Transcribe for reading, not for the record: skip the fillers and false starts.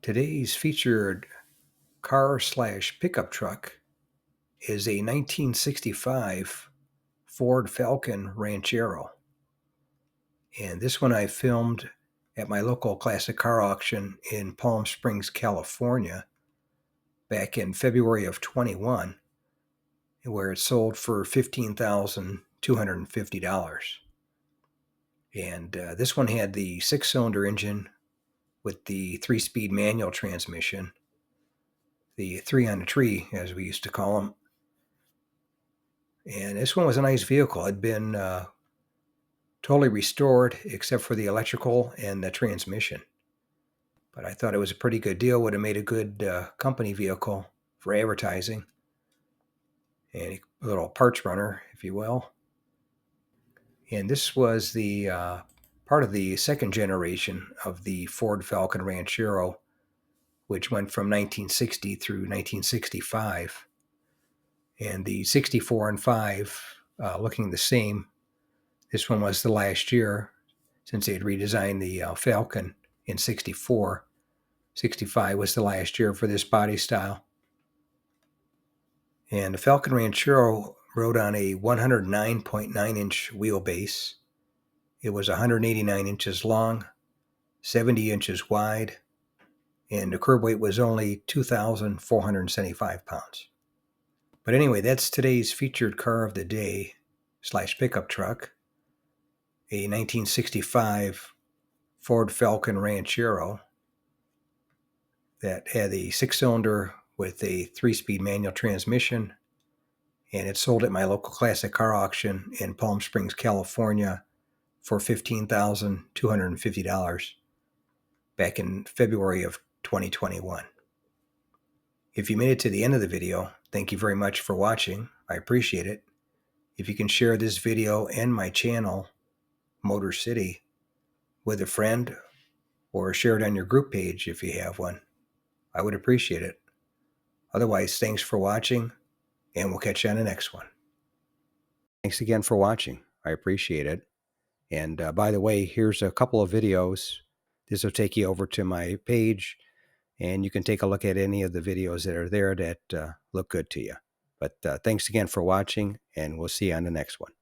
Today's featured car slash pickup truck is a 1965 Ford Falcon Ranchero. And this one I filmed at my local classic car auction in Palm Springs, California, back in February of 21, where it sold for $15,250. And this one had the 6-cylinder engine with the 3-speed manual transmission, the 3 on the tree, as we used to call them. And this one was a nice vehicle. It had been totally restored except for the electrical and the transmission. But I thought it was a pretty good deal. Would have made a good company vehicle for advertising. And a little parts runner, if you will. And this was the part of the second generation of the Ford Falcon Ranchero, which went from 1960 through 1965. And the 64 and 5 looking the same. This one was the last year since they had redesigned the Falcon in 64. 65 was the last year for this body style. And the Falcon Ranchero rode on a 109.9-inch wheelbase. It was 189 inches long, 70 inches wide, and the curb weight was only 2,475 pounds. But anyway, that's today's featured car of the day slash pickup truck, a 1965 Ford Falcon Ranchero that had a 6-cylinder with a 3-speed manual transmission, and it sold at my local classic car auction in Palm Springs, California for $15,250 back in February of 2021. If you made it to the end of the video, thank you very much for watching. I appreciate it. If you can share this video and my channel, Motor City, with a friend, or share it on your group page if you have one, I would appreciate it. Otherwise, thanks for watching, and we'll catch you on the next one. Thanks again for watching. I appreciate it. And by the way, here's a couple of videos. This will take you over to my page, and you can take a look at any of the videos that are there that look good to you. But thanks again for watching, and we'll see you on the next one.